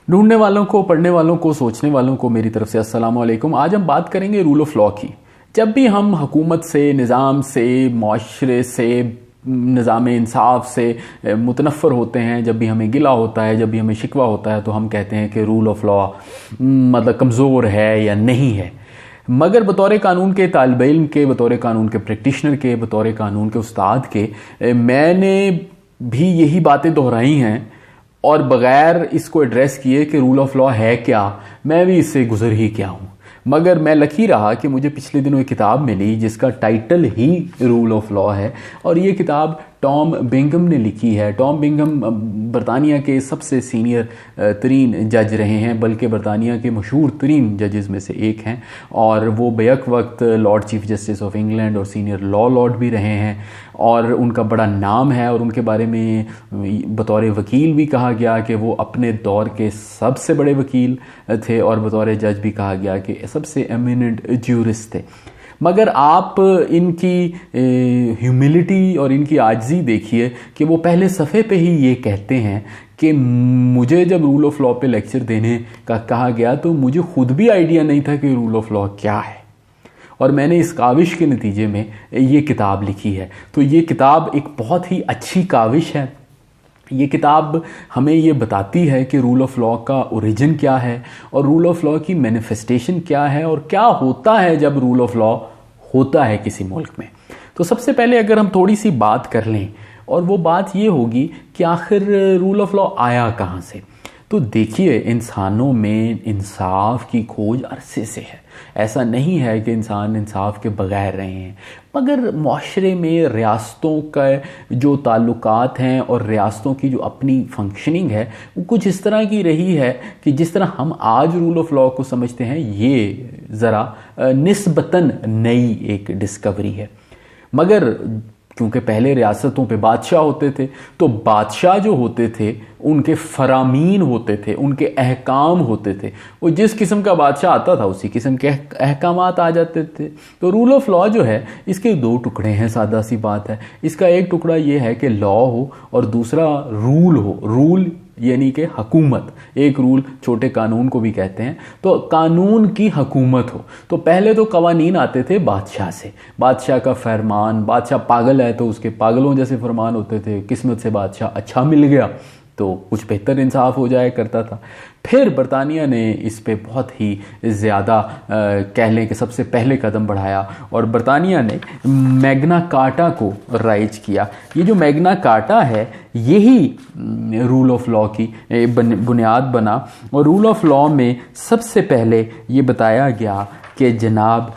ढूंढने वालों को, पढ़ने वालों को, सोचने वालों को मेरी तरफ से अस्सलाम वालेकुम। आज हम बात करेंगे रूल ऑफ लॉ की। जब भी हम हुकूमत से, निज़ाम से, माशरे से, निज़ाम इंसाफ से मुतनफ़र होते हैं, जब भी हमें गिला होता है, जब भी हमें शिकवा होता है, तो हम कहते हैं कि रूल ऑफ लॉ मतलब कमज़ोर है या नहीं है। मगर बतौर कानून के तालिब इल्म के, बतौर कानून के प्रैक्टिशनर के, बतौर कानून के उस्ताद के, मैंने भी यही बातें दोहराई हैं और बग़ैर इसको एड्रेस किए कि रूल ऑफ लॉ है क्या, मैं भी इससे गुज़र ही क्या हूँ। मगर मैं लकी रहा कि मुझे पिछले दिनों एक किताब मिली जिसका title he rule of law है, और ये किताब टॉम बिंघम ने लिखी है। टॉम बिंघम बरतानिया के सबसे सीनियर तरीन जज रहे हैं, बल्कि बरतानिया के मशहूर तरीन जजेस में से एक हैं, और वो बैक वक्त Lord chief justice of England और सीनियर लॉ लॉर्ड भी रहे हैं, और उनका बड़ा नाम है। और उनके बारे में बतौर वकील भी कहा गया कि वो अपने दौर के सबसे बड़े वकील थे, और बतौर जज भी कहा गया कि सबसे एमिनेंट ज्यूरिस्ट थे। मगर आप इनकी ह्यूमिलिटी और इनकी आजिज़ी देखिए कि वो पहले सफ़े पे ही ये कहते हैं कि मुझे जब रूल ऑफ लॉ पे लेक्चर देने का कहा गया तो मुझे ख़ुद भी आइडिया नहीं था कि रूल ऑफ लॉ क्या है, और मैंने इस काविश के नतीजे में ये किताब लिखी है। तो ये किताब एक बहुत ही अच्छी काविश है। ये किताब हमें ये बताती है कि रूल ऑफ लॉ का ओरिजिन क्या है, और रूल ऑफ लॉ की मैनिफेस्टेशन क्या है, और क्या होता है जब रूल ऑफ लॉ होता है किसी मुल्क में। तो सबसे पहले अगर हम थोड़ी सी बात कर लें, और वो बात ये होगी कि आखिर रूल ऑफ लॉ आया कहाँ से। तो देखिए, इंसानों में इंसाफ की खोज अरसे से है। ऐसा नहीं है कि इंसान इंसाफ के बगैर रहे हैं, मगर माशरे में रियासतों का जो ताल्लुकात हैं और रियासतों की जो अपनी फंक्शनिंग है वो कुछ इस तरह की रही है कि जिस तरह हम आज रूल ऑफ लॉ को समझते हैं, ये ज़रा निस्बतन नई एक डिस्कवरी है। मगर क्योंकि पहले रियासतों पे बादशाह होते थे, तो बादशाह जो होते थे उनके फरामीन होते थे, उनके अहकाम होते थे। वो जिस किस्म का बादशाह आता था उसी किस्म के अहकामात आ जाते थे। तो रूल ऑफ लॉ जो है इसके दो टुकड़े हैं, सादा सी बात है। इसका एक टुकड़ा ये है कि लॉ हो, और दूसरा रूल हो। रूल यानी कि हुकूमत, एक रूल छोटे कानून को भी कहते हैं, तो कानून की हुकूमत हो। तो पहले तो कवानीन आते थे बादशाह से, बादशाह का फरमान। बादशाह पागल है तो उसके पागलों जैसे फरमान होते थे। किस्मत से बादशाह अच्छा मिल गया तो कुछ बेहतर इंसाफ हो जाया करता था। फिर बरतानिया ने इस पे बहुत ही ज़्यादा कह लें कि सबसे पहले कदम बढ़ाया, और बरतानिया ने मैग्ना कार्टा को राइज किया। ये जो मैग्ना कार्टा है यही रूल ऑफ लॉ की बुनियाद बना। और रूल ऑफ लॉ में सबसे पहले ये बताया गया कि जनाब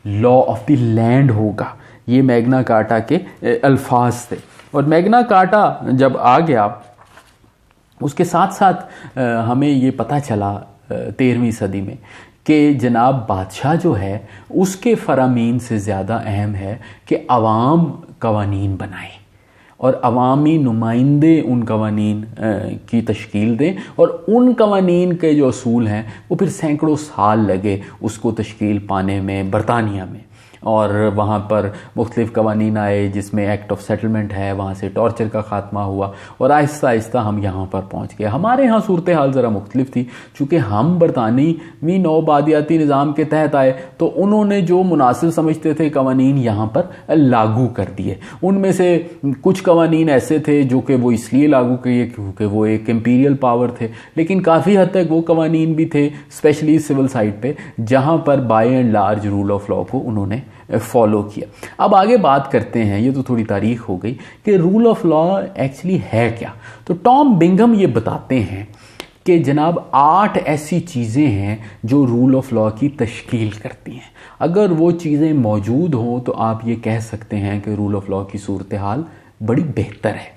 लॉ ऑफ द लैंड होगा। ये मैग्ना कार्टा के अल्फाज थे। और मैग्ना कार्टा जब आ गया, उसके साथ साथ हमें ये पता चला 13वीं सदी में कि जनाब बादशाह जो है उसके फरामीन से ज़्यादा अहम है कि अवाम कवानीन बनाए, और अवामी नुमाइंदे उन कवानीन की तश्कील दें, और उन कवानीन के जो असूल हैं वो फिर सैकड़ों साल लगे उसको तश्कील पाने में बरतानिया में। और वहाँ पर मुख्तलिफ़ कवानीन आए, जिसमें एक्ट ऑफ सेटलमेंट है, वहाँ से टॉर्चर का ख़ात्मा हुआ, और आहिस्ता आहिस्ता हम यहाँ पर पहुँच गए। हमारे यहाँ सूरत हाल ज़रा मुख्तलिफ थी, चूँकि हम बरतानवी नौबादियाती निज़ाम के तहत आए, तो उन्होंने जो मुनासिब समझते थे कवानीन यहाँ पर लागू कर दिए। उनमें से कुछ कवानीन ऐसे थे जो कि वो इसलिए लागू किए क्योंकि वो एक इम्पीरियल पावर थे, लेकिन काफ़ी हद तक वो कवानीन भी थे, स्पेशली सिविल साइड पे, जहाँ पर by and large rule of law को उन्होंने फॉलो किया। अब आगे बात करते हैं, ये तो थोड़ी तारीख हो गई, कि रूल ऑफ लॉ एक्चुअली है क्या। तो टॉम बिंघम ये बताते हैं कि जनाब 8 ऐसी चीज़ें हैं जो रूल ऑफ लॉ की तश्कील करती हैं। अगर वो चीज़ें मौजूद हों तो आप ये कह सकते हैं कि रूल ऑफ लॉ की सूरत हाल बड़ी बेहतर है।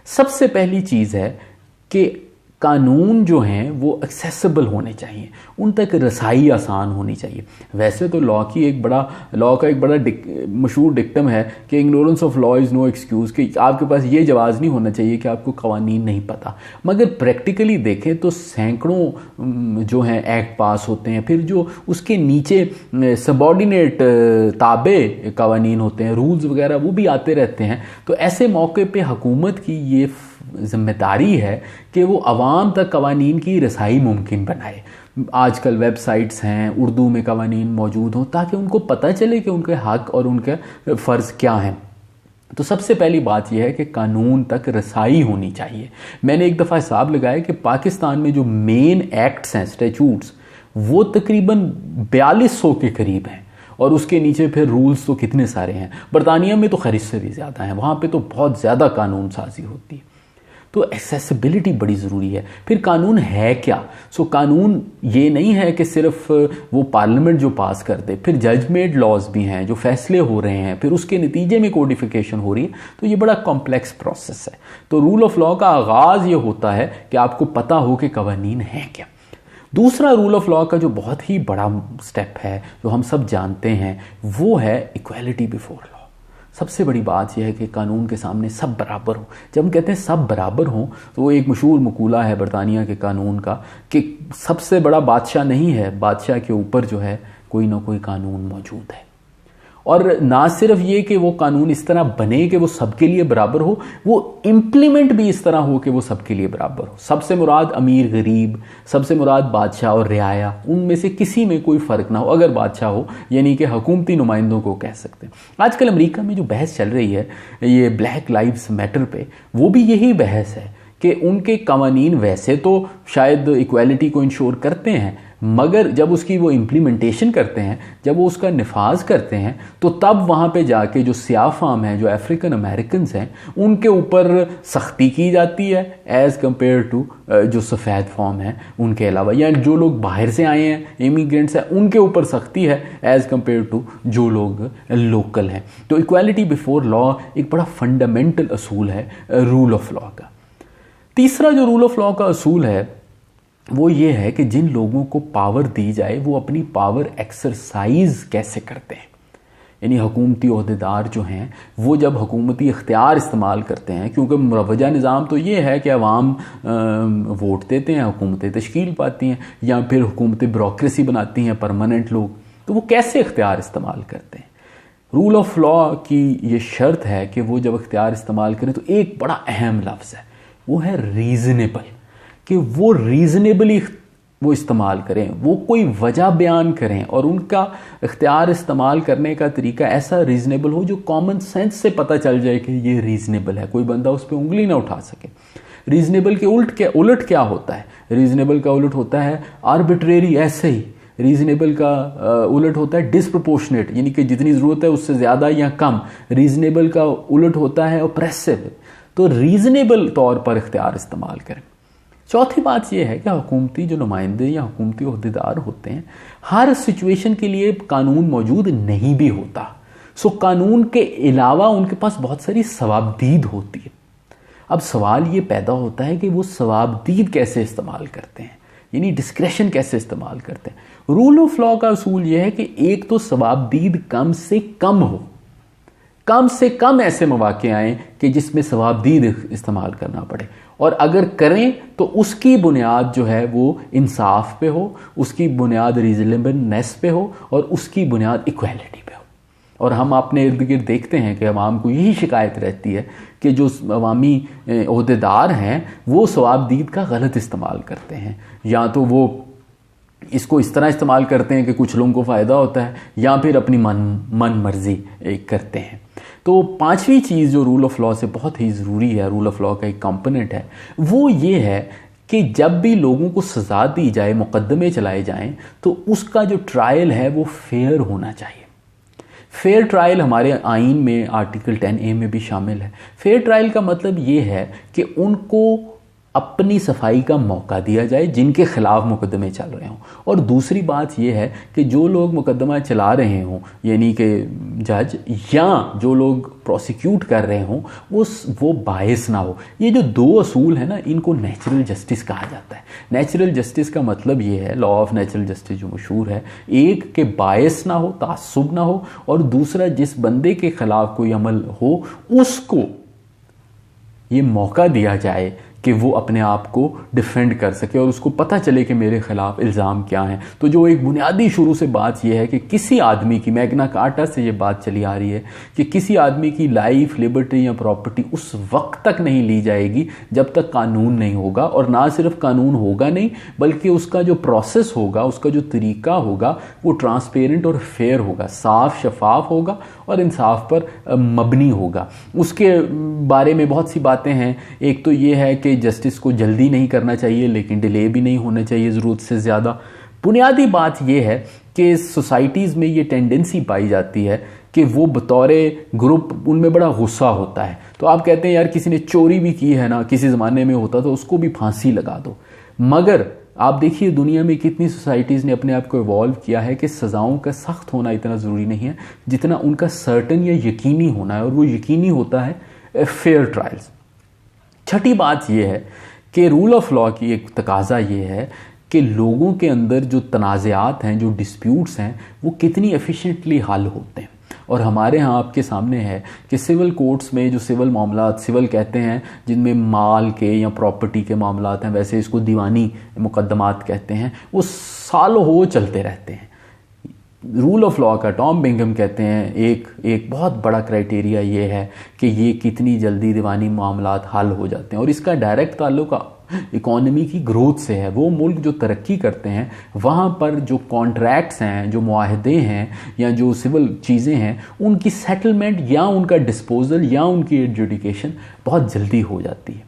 सबसे पहली चीज़ है कि कानून जो हैं वो एक्सेसिबल होने चाहिए, उन तक रसाई आसान होनी चाहिए। वैसे तो लॉ का एक बड़ा मशहूर डिक्टम है कि ignorance of law is no excuse, कि आपके पास ये जवाज़ नहीं होना चाहिए कि आपको कवानीन नहीं पता। मगर प्रैक्टिकली देखें तो सैकड़ों जो हैं एक्ट पास होते हैं, फिर जो उसके नीचे सबॉर्डिनेट ताबे कवानीन होते हैं, रूल्स वगैरह, वो भी आते रहते हैं। तो ऐसे मौके पे हुकूमत की ये जिम्मेदारी है कि वो अवाम तक कवानीन की रसाई मुमकिन बनाए। आजकल वेबसाइट्स हैं, उर्दू में कवानीन मौजूद हों ताकि उनको पता चले कि उनके हक़ और उनके फ़र्ज़ क्या हैं। तो सबसे पहली बात यह है कि कानून तक रसाई होनी चाहिए। मैंने एक दफ़ा हिसाब लगाया कि पाकिस्तान में जो मेन एक्ट्स हैं, स्टैचूट्स, वो तकरीबन 4200 के करीब हैं, और उसके नीचे फिर रूल्स तो कितने सारे हैं। बरतानिया में तो खैर इससे भी ज़्यादा हैं, वहाँ पे तो बहुत ज़्यादा कानून साजी होती है। तो एक्सेसिबिलिटी बड़ी ज़रूरी है। फिर कानून है क्या? कानून ये नहीं है कि सिर्फ वो पार्लियामेंट जो पास कर दे, फिर जज मेड लॉज भी हैं जो फैसले हो रहे हैं, फिर उसके नतीजे में कोडिफिकेशन हो रही है। तो ये बड़ा कॉम्प्लेक्स प्रोसेस है। तो रूल ऑफ लॉ का आगाज़ ये होता है कि आपको पता हो कि कवानीन है क्या। दूसरा रूल ऑफ लॉ का जो बहुत ही बड़ा स्टेप है, जो हम सब जानते हैं, वो है इक्वालिटी बिफोर लॉ। सबसे बड़ी बात यह है कि कानून के सामने सब बराबर हों। जब हम कहते हैं सब बराबर हों, तो वो एक मशहूर मकूला है बरतानिया के कानून का कि सबसे बड़ा बादशाह नहीं है, बादशाह के ऊपर जो है कोई ना कोई कानून मौजूद है। और ना सिर्फ ये कि वो कानून इस तरह बने कि वो सबके लिए बराबर हो, वो इम्प्लीमेंट भी इस तरह हो कि वो सबके लिए बराबर हो। सबसे मुराद अमीर गरीब, सबसे मुराद बादशाह और रियाया, उनमें से किसी में कोई फ़र्क ना हो। अगर बादशाह हो यानी कि हुकूमती नुमाइंदों को कह सकते हैं। आजकल अमेरिका में जो बहस चल रही है ये ब्लैक लाइव्स मैटर पे, वो भी यही बहस है कि उनके कवानीन वैसे तो शायद इक्वालिटी को इंश्योर करते हैं, मगर जब उसकी वो इम्प्लीमेंटेशन करते हैं, जब वो उसका नफाज करते हैं, तो तब वहाँ पे जाके जो सियाह फाम हैं, जो अफ्रीकन अमेरिकन हैं, उनके ऊपर सख्ती की जाती है एज़ कम्पेयर टू जो सफ़ेद फॉर्म हैं उनके अलावा, या जो लोग बाहर से आए हैं, इमिग्रेंट्स हैं, उनके ऊपर सख्ती है एज़ कम्पेयर टू जो लोग लोकल हैं। तो इक्वालिटी बिफोर लॉ एक बड़ा फंडामेंटल असूल है रूल ऑफ लॉ का। तीसरा जो रूल ऑफ लॉ का असूल है वो ये है कि जिन लोगों को पावर दी जाए वो अपनी पावर एक्सरसाइज कैसे करते हैं। यानी हुकूमती ओहदेदार जो हैं वो जब हुकूमती इख्तियार इस्तेमाल करते हैं, क्योंकि मुरवजा निज़ाम तो ये है कि अवाम वोट देते हैं, हुकूमतें तश्कील पाती हैं, या फिर हुकूमतें ब्यूरोक्रेसी बनाती हैं, परमानेंट लोग, तो वो कैसे इख्तियार इस्तेमाल करते हैं। रूल ऑफ लॉ की ये शर्त है कि वो जब इख्तियार इस्तेमाल करें तो एक बड़ा अहम लफ्ज़ है, वो है रीज़नेबल, कि वो रीज़नेबली वो इस्तेमाल करें, वो कोई वजह बयान करें, और उनका इख्तियार इस्तेमाल करने का तरीका ऐसा रीज़नेबल हो जो कॉमन सेंस से पता चल जाए कि ये रीज़नेबल है, कोई बंदा उस पर उंगली ना उठा सके। रीज़नेबल के उलट क्या होता है? रीज़नेबल का उलट होता है आर्बिट्रेरी, ऐसे ही। रीज़नेबल का उलट होता है डिसप्रोपोर्शनेट, यानी कि जितनी ज़रूरत है उससे ज़्यादा या कम। रीज़नेबल का उलट होता है ऑप्रेसिव। तो रीज़नेबल तौर पर इख्तियार इस्तेमाल करें। चौथी बात यह है कि हुकूमती जो नुमाइंदे या हुकूमती ओहदेदार होते हैं, हर सिचुएशन के लिए कानून मौजूद नहीं भी होता। कानून के अलावा उनके पास बहुत सारी सवाबदीद होती है। अब सवाल ये पैदा होता है कि वो सवाबदीद कैसे इस्तेमाल करते हैं, यानी डिस्क्रेशन कैसे इस्तेमाल करते हैं। रूल ऑफ लॉ का असूल यह है कि एक तो सवाबदीद कम से कम हो, कम से कम ऐसे मौके आएँ कि जिसमें सवाबदीद इस्तेमाल करना पड़े, और अगर करें तो उसकी बुनियाद जो है वो इंसाफ पे हो, उसकी बुनियाद रीजनेबलनेस पे हो, और उसकी बुनियाद इक्वालिटी पे हो। और हम अपने इर्द गिर्द देखते हैं कि अवाम को यही शिकायत रहती है कि जो अवामी ओहदेदार हैं वो सवाबदीद का गलत इस्तेमाल करते हैं, या तो वो इसको इस तरह इस्तेमाल करते हैं कि कुछ लोगों को फ़ायदा होता है, या फिर अपनी मन मर्जी करते हैं। तो पांचवी चीज़ जो रूल ऑफ लॉ से बहुत ही ज़रूरी है, रूल ऑफ लॉ का एक कंपोनेंट है, वो ये है कि जब भी लोगों को सज़ा दी जाए, मुकदमे चलाए जाएं, तो उसका जो ट्रायल है वो फेयर होना चाहिए। फेयर ट्रायल हमारे आइन में आर्टिकल 10A में भी शामिल है। फेयर ट्रायल का मतलब ये है कि उनको अपनी सफाई का मौका दिया जाए जिनके खिलाफ मुकदमे चल रहे हों, और दूसरी बात यह है कि जो लोग मुकदमा चला रहे हों, यानी कि जज या जो लोग प्रोसिक्यूट कर रहे हों, वो बायस ना हो। ये जो दो असूल है ना, इनको नेचुरल जस्टिस कहा जाता है। नेचुरल जस्टिस का मतलब ये है, लॉ ऑफ नेचुरल जस्टिस जो मशहूर है, एक के बायस ना हो, तासुब ना हो, और दूसरा जिस बंदे के खिलाफ कोई अमल हो उसको ये मौका दिया जाए कि वो अपने आप को डिफेंड कर सके और उसको पता चले कि मेरे खिलाफ इल्ज़ाम क्या हैं। तो जो एक बुनियादी शुरू से बात यह है कि किसी आदमी की, मैग्ना कार्टा से ये बात चली आ रही है कि किसी आदमी की लाइफ, लिबर्टी या प्रॉपर्टी उस वक्त तक नहीं ली जाएगी जब तक कानून नहीं होगा, और ना सिर्फ कानून होगा नहीं बल्कि उसका जो प्रोसेस होगा, उसका जो तरीका होगा वो ट्रांसपेरेंट और फेयर होगा, साफ शफाफ होगा और इंसाफ पर मबनी होगा। उसके बारे में बहुत सी बातें हैं। एक तो ये है कि जस्टिस को जल्दी नहीं करना चाहिए लेकिन डिले भी नहीं होना चाहिए ज़रूरत से ज़्यादा। बुनियादी बात यह है कि सोसाइटीज़ में ये टेंडेंसी पाई जाती है कि वो बतौरे ग्रुप उनमें बड़ा गुस्सा होता है। तो आप कहते हैं यार किसी ने चोरी भी की है ना, किसी ज़माने में होता तो उसको भी फांसी लगा दो। मगर आप देखिए दुनिया में कितनी सोसाइटीज़ ने अपने आप को इवॉल्व किया है कि सज़ाओं का सख्त होना इतना ज़रूरी नहीं है जितना उनका सर्टन या यकीनी होना है, और वो यकीनी होता है फेयर ट्रायल्स। छठी बात यह है कि रूल ऑफ लॉ की एक तकाजा ये है कि लोगों के अंदर जो तनाज़ात हैं, जो डिस्प्यूट्स हैं, वो कितनी एफिशिएंटली हल होते हैं। और हमारे यहाँ आपके सामने है कि सिविल कोर्ट्स में जो सिविल मामलात, सिविल कहते हैं जिनमें माल के या प्रॉपर्टी के मामलात हैं, वैसे इसको दीवानी मुकदमात कहते हैं, वो सालों हो चलते रहते हैं। रूल ऑफ लॉ का टॉम बिंघम कहते हैं एक बहुत बड़ा क्राइटेरिया ये है कि ये कितनी जल्दी दीवानी मामलात हल हो जाते हैं, और इसका डायरेक्ट ताल्लुक इकॉनमी की ग्रोथ से है। वो मुल्क जो तरक्की करते हैं वहाँ पर जो कॉन्ट्रैक्ट्स हैं, जो मुआहदे हैं या जो सिविल चीज़ें हैं, उनकी सेटलमेंट या उनका डिस्पोजल या उनकी एडजुडिकेशन बहुत जल्दी हो जाती है।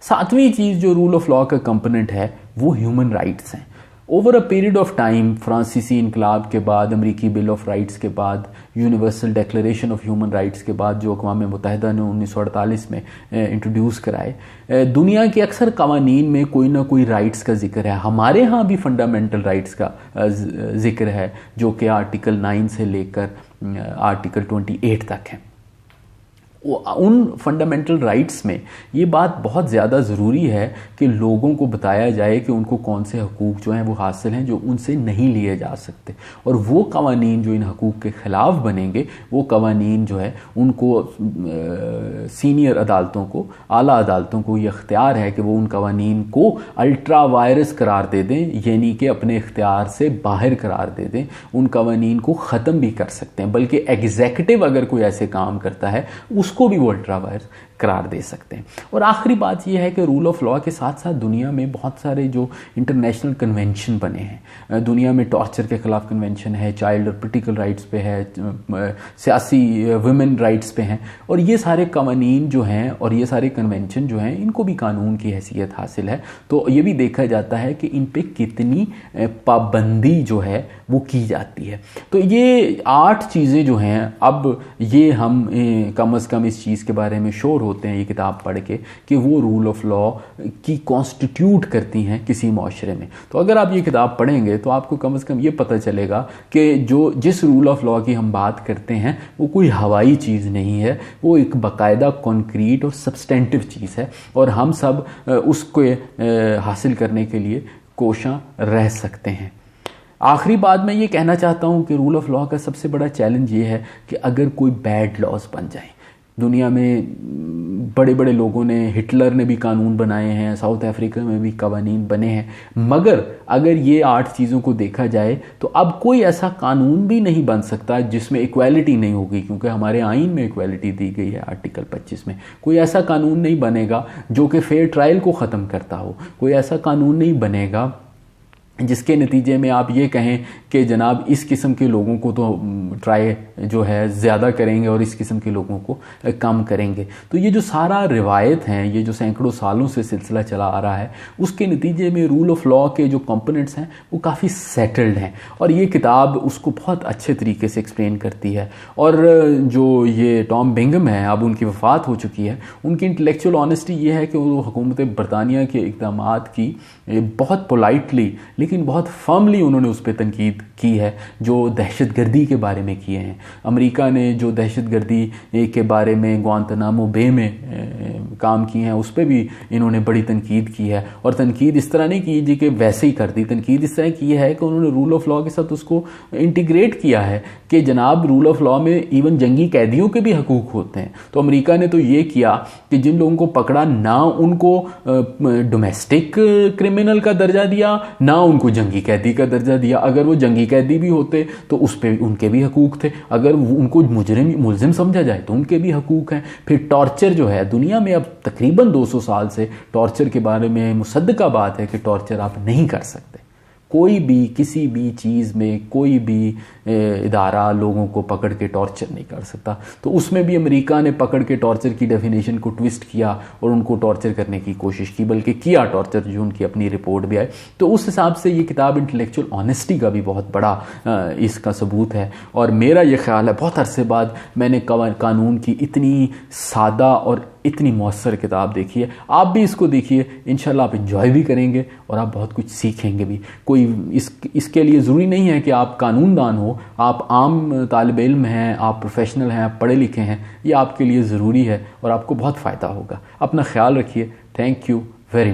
सातवीं चीज़ जो रूल ऑफ लॉ का कंपोनेंट है वो ह्यूमन राइट्स हैं। Over a period of time, फ्रांसीसी इनकलाब के बाद, अमेरिकी बिल ऑफ राइट्स के बाद, universal declaration of human rights के बाद जो अक़वाम मुत्तहिदा ने 1948 में इंट्रोड्यूस कराए, दुनिया के अक्सर कवानीन में कोई ना कोई राइट्स का जिक्र है। हमारे यहाँ भी फंडामेंटल राइट्स का जिक्र है जो कि आर्टिकल 9 से लेकर आर्टिकल 28 तक है। उन फंडामेंटल राइट्स में ये बात बहुत ज़्यादा ज़रूरी है कि लोगों को बताया जाए कि उनको कौन से हकूक़ जो हैं वो हासिल हैं जो उनसे नहीं लिए जा सकते, और वो कवानीन जो इन हकूक़ के ख़िलाफ़ बनेंगे वो कवानीन जो है उनको सीनियर अदालतों को, आला अदालतों को ये इख्तियार है कि वो उन कवानीन को अल्ट्रा वायरस करार दे दें, यानी कि अपने इख्तियार से बाहर करार दे दें। उन कवानीन को ख़त्म भी कर सकते हैं, बल्कि एग्जीक्यूटिव अगर कोई ऐसे काम करता है उसको भी वो अल्ट्रा वायरस करार दे सकते हैं। और आखिरी बात यह है कि रूल ऑफ लॉ के साथ साथ दुनिया में बहुत सारे जो इंटरनेशनल कन्वेंशन बने हैं, दुनिया में टॉर्चर के ख़िलाफ़ कन्वेंशन है, चाइल्ड और पोलिटिकल राइट्स पे है, सियासी वुमेन राइट्स पे हैं, और ये सारे कवानीन जो हैं और ये सारे कन्वेंशन जो हैं इनको भी कानून की हैसियत हासिल है। तो ये भी देखा जाता है कि इन पे कितनी पाबंदी जो है वो की जाती है। तो ये 8 चीज़ें जो हैं, अब ये हम कम अज़ कम इस चीज़ के बारे में श्योर होते हैं ये किताब पढ़ के कि वो रूल ऑफ लॉ की कॉन्स्टिट्यूट करती हैं किसी माशरे में। तो अगर आप ये किताब पढ़ेंगे तो आपको कम से कम ये पता चलेगा कि जिस रूल ऑफ लॉ की हम बात करते हैं वो कोई हवाई चीज़ नहीं है, वो एक बाकायदा कॉन्क्रीट और सब्सटेंटिव चीज़ है, और हम सब उसको हासिल करने के लिए कोशां रह सकते हैं। आखिरी बात मैं ये कहना चाहता हूँ कि रूल ऑफ लॉ का सबसे बड़ा चैलेंज ये है कि अगर कोई बैड लॉज बन जाए, दुनिया में बड़े बड़े लोगों ने, हिटलर ने भी कानून बनाए हैं, साउथ अफ्रीका में भी कवानीन बने हैं, मगर अगर ये 8 चीज़ों को देखा जाए तो अब कोई ऐसा कानून भी नहीं बन सकता जिसमें इक्वालिटी नहीं होगी, क्योंकि हमारे आइन में इक्वालिटी दी गई है आर्टिकल 25 में। कोई ऐसा कानून नहीं बनेगा जो कि फेयर ट्रायल को ख़त्म करता हो, कोई ऐसा कानून नहीं बनेगा जिसके नतीजे में आप ये कहें कि जनाब इस किस्म के लोगों को तो ट्राई जो है ज़्यादा करेंगे और इस किस्म के लोगों को कम करेंगे। तो ये जो सारा रिवायत हैं, ये जो सैकड़ों सालों से सिलसिला चला आ रहा है, उसके नतीजे में रूल ऑफ लॉ के जो कंपोनेंट्स हैं वो काफ़ी सेटल्ड हैं, और ये किताब उसको बहुत अच्छे तरीके से एक्सप्लेन करती है। और जो ये टॉम बिंघम है, अब उनकी वफ़ात हो चुकी है, उनकी इंटेलेक्चुअल ऑनेस्टी ये है कि वो हुकूमत बरतानिया के इक़दामात की बहुत पोलाइटली लेकिन बहुत फर्मली उन्होंने उस पर तनकीद की है जो दहशतगर्दी के बारे में किए हैं। अमेरिका ने जो दहशतगर्दी के बारे में ग्वांतनामो बे में काम किए हैं उस पर भी इन्होंने बड़ी तनकीद की है। और तनकीद इस तरह नहीं की जी कि वैसे ही कर दी, तनकीद इस तरह की है कि उन्होंने रूल ऑफ लॉ के साथ उसको इंटीग्रेट किया है कि जनाब रूल ऑफ लॉ में इवन जंगी कैदियों के भी हकूक होते हैं। तो अमेरिका ने तो ये किया कि जिन लोगों को पकड़ा ना उनको डोमेस्टिक क्रिमिनल का दर्जा दिया, ना उनको जंगी कैदी का दर्जा दिया। अगर वो जंगी कैदी भी होते तो उस पर उनके भी हकूक थे, अगर उनको मुलजिम समझा जाए तो उनके भी हकूक हैं। फिर टॉर्चर जो है दुनिया में अब तकरीबन 200 साल से टॉर्चर के बारे में मुसद्दका बात है कि टॉर्चर आप नहीं कर सकते। कोई भी किसी भी चीज़ में कोई भी इदारा लोगों को पकड़ के टॉर्चर नहीं कर सकता। तो उसमें भी अमेरिका ने पकड़ के टॉर्चर की डेफिनेशन को ट्विस्ट किया और उनको टॉर्चर करने की कोशिश की, बल्कि किया टॉर्चर, जो उनकी अपनी रिपोर्ट भी आई। तो उस हिसाब से ये किताब इंटेलेक्चुअल ऑनेस्टी का भी बहुत बड़ा इसका सबूत है। और मेरा ये ख्याल है बहुत अरसे बाद मैंने कानून की इतनी सादा और इतनी मौसर किताब देखी है। आप भी इसको देखिए, इंशाल्लाह आप इंजॉय भी करेंगे और आप बहुत कुछ सीखेंगे भी। कोई इसके लिए ज़रूरी नहीं है कि आप कानूनदान हो, आप आम तालिब इल्म हैं, आप प्रोफेशनल हैं, आप पढ़े लिखे हैं, ये आपके लिए ज़रूरी है और आपको बहुत फ़ायदा होगा। अपना ख्याल रखिए। Thank you.